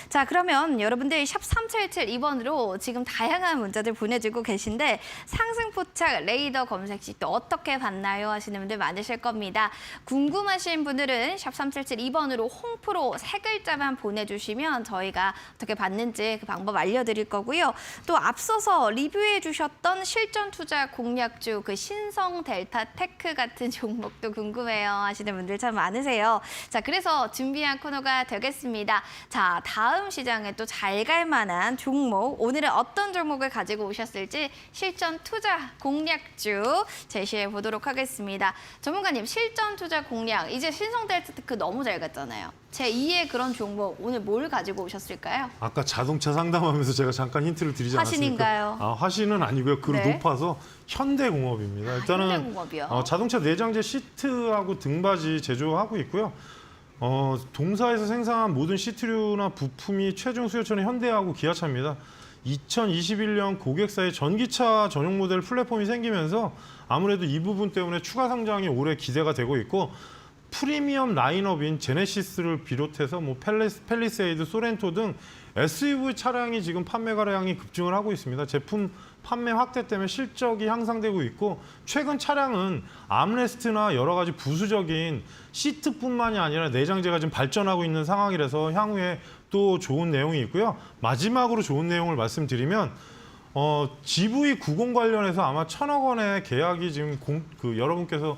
자, 그러면 여러분들 샵 3772번으로 지금 다양한 문자들 보내주고 계신데 상승 포착 레이더 검색 시 또 어떻게 봤나요 하시는 분들 많으실 겁니다. 궁금하신 분들은 샵 3772번으로 홍프로 3글자만 보내주시면 저희가 어떻게 봤는지 그 방법 알려드릴 거고요. 또 앞서서 리뷰해 주셨던 실전 투자 공략주 그 신성 델타 테크 같은 종목도 궁금해요 하시는 분들 참 많으세요. 자, 그래서 준비한 코너가 되겠습니다. 자, 다음 시장에 또 잘 갈 만한 종목, 오늘은 어떤 종목을 가지고 오셨을지 실전 투자 공략주 제시해 보도록 하겠습니다. 전문가님, 실전 투자 공략, 이제 신성 델타 테크 너무 잘 갔잖아요. 제2의 그런 종목 오늘 뭘 가지고 오셨을까요? 아까 자동차 상담하면서 제가 잠깐 힌트를 드리지 화신인가요? 않았습니까? 화신은 아니고요. 그루 네. 높아서 현대공업입니다. 일단은 현대공업이요. 자동차 내장재 시트하고 등받이 제조하고 있고요. 동사에서 생산한 모든 시트류나 부품이 최종 수요처는 현대하고 기아차입니다. 2021년 고객사의 전기차 전용 모델 플랫폼이 생기면서 아무래도 이 부분 때문에 추가 성장이 올해 기대가 되고 있고 프리미엄 라인업인 제네시스를 비롯해서 뭐 팰리세이드, 소렌토 등 SUV 차량이 지금 판매가량이 급증을 하고 있습니다. 제품 판매 확대 때문에 실적이 향상되고 있고 최근 차량은 암레스트나 여러 가지 부수적인 시트뿐만이 아니라 내장재가 지금 발전하고 있는 상황이라서 향후에 또 좋은 내용이 있고요. 마지막으로 좋은 내용을 말씀드리면 GV90 관련해서 아마 1,000억 원의 계약이 지금 여러분께서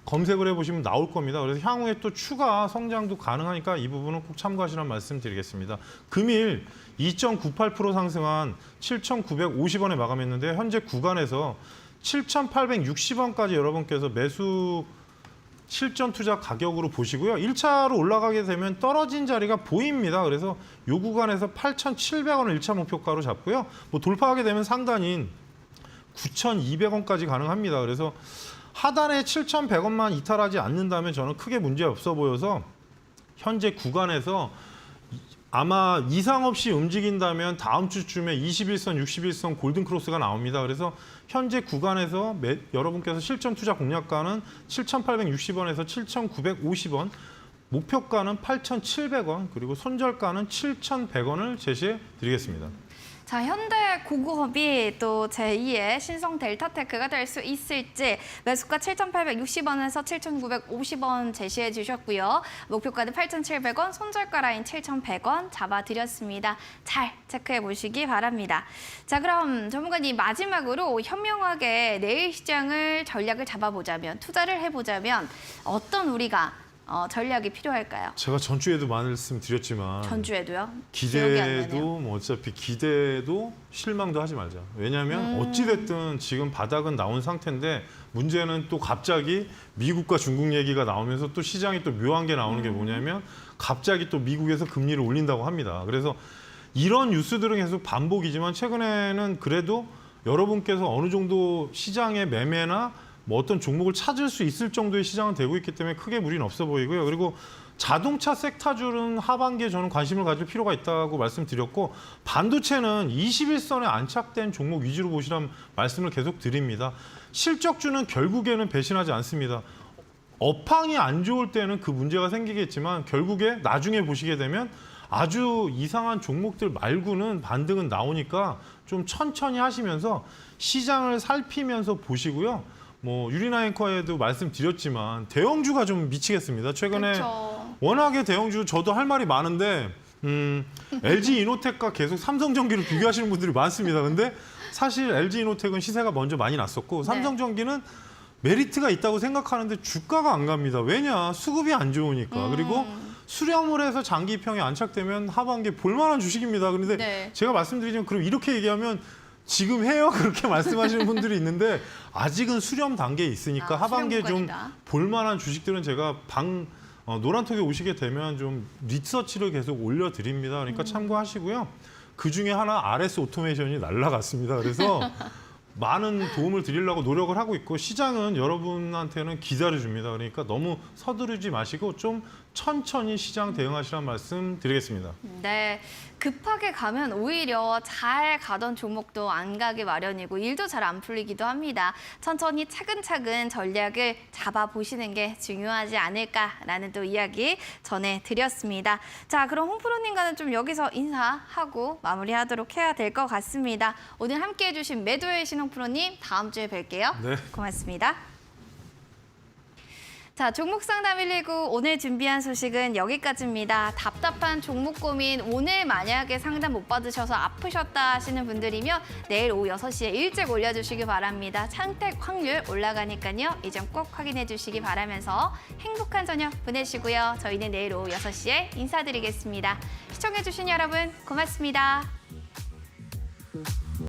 검색을 해보시면 나올 겁니다. 그래서 향후에 또 추가 성장도 가능하니까 이 부분은 꼭 참고하시라는 말씀 드리겠습니다. 금일 2.98% 상승한 7,950원에 마감했는데 현재 구간에서 7,860원까지 여러분께서 매수 실전 투자 가격으로 보시고요. 1차로 올라가게 되면 떨어진 자리가 보입니다. 그래서 이 구간에서 8,700원을 1차 목표가로 잡고요. 뭐 돌파하게 되면 상단인 9,200원까지 가능합니다. 그래서 하단에 7,100원만 이탈하지 않는다면 저는 크게 문제 없어 보여서 현재 구간에서 아마 이상 없이 움직인다면 다음 주쯤에 21선, 61선 골든크로스가 나옵니다. 그래서 현재 구간에서 여러분께서 실전 투자 공략가는 7,860원에서 7,950원, 목표가는 8,700원, 그리고 손절가는 7,100원을 제시해 드리겠습니다. 자, 현대 고고업이 또 제2의 신성 델타테크가 될 수 있을지 매수가 7,860원에서 7,950원 제시해 주셨고요. 목표가는 8,700원, 손절가 라인 7,100원 잡아드렸습니다. 잘 체크해 보시기 바랍니다. 자, 그럼 전문가님 마지막으로 현명하게 내일 시장을 전략을 잡아보자면, 투자를 해보자면 어떤 우리가 전략이 필요할까요? 제가 전주에도 말씀드렸지만 전주에도요? 기억이 안 나네요. 기대도 뭐 어차피 기대도 실망도 하지 말자. 왜냐하면 어찌됐든 지금 바닥은 나온 상태인데 문제는 또 갑자기 미국과 중국 얘기가 나오면서 또 시장이 또 묘한 게 나오는 게 뭐냐면 갑자기 또 미국에서 금리를 올린다고 합니다. 그래서 이런 뉴스들은 계속 반복이지만 최근에는 그래도 여러분께서 어느 정도 시장의 매매나 뭐 어떤 종목을 찾을 수 있을 정도의 시장은 되고 있기 때문에 크게 무리는 없어 보이고요. 그리고 자동차 섹터주는 하반기에 저는 관심을 가질 필요가 있다고 말씀드렸고 반도체는 21선에 안착된 종목 위주로 보시라는 말씀을 계속 드립니다. 실적주는 결국에는 배신하지 않습니다. 업황이 안 좋을 때는 그 문제가 생기겠지만 결국에 나중에 보시게 되면 아주 이상한 종목들 말고는 반등은 나오니까 좀 천천히 하시면서 시장을 살피면서 보시고요. 뭐 유리나 앵커에도 말씀드렸지만 대형주가 좀 미치겠습니다. 최근에 그렇죠. 워낙에 대형주 저도 할 말이 많은데 LG 이노텍과 계속 삼성전기를 비교하시는 분들이 많습니다. 근데 사실 LG 이노텍은 시세가 먼저 많이 났었고 삼성전기는 메리트가 있다고 생각하는데 주가가 안 갑니다. 왜냐? 수급이 안 좋으니까. 그리고 수렴을 해서 장기 입형에 안착되면 하반기에 볼만한 주식입니다. 그런데 제가 말씀드리자면 그럼 이렇게 얘기하면 지금 해요? 그렇게 말씀하시는 분들이 있는데 아직은 수렴 단계에 있으니까 하반기에 좀 볼만한 주식들은 제가 노란톡에 오시게 되면 좀 리서치를 계속 올려드립니다. 그러니까 참고하시고요. 그중에 하나 RS 오토메이션이 날라갔습니다. 그래서 많은 도움을 드리려고 노력을 하고 있고 시장은 여러분한테는 기다려줍니다. 그러니까 너무 서두르지 마시고 좀 천천히 시장 대응하시라는 말씀 드리겠습니다. 네, 급하게 가면 오히려 잘 가던 종목도 안 가기 마련이고 일도 잘 안 풀리기도 합니다. 천천히 차근차근 전략을 잡아보시는 게 중요하지 않을까라는 또 이야기 전해드렸습니다. 자, 그럼 홍 프로님과는 좀 여기서 인사하고 마무리하도록 해야 될 것 같습니다. 오늘 함께해 주신 매도의 신홍 프로님 다음 주에 뵐게요. 네. 고맙습니다. 자, 종목 상담 119 오늘 준비한 소식은 여기까지입니다. 답답한 종목 고민 오늘 만약에 상담 못 받으셔서 아프셨다 하시는 분들이면 내일 오후 6시에 일찍 올려주시기 바랍니다. 선택 확률 올라가니까요. 이 점 꼭 확인해 주시기 바라면서 행복한 저녁 보내시고요. 저희는 내일 오후 6시에 인사드리겠습니다. 시청해 주신 여러분 고맙습니다.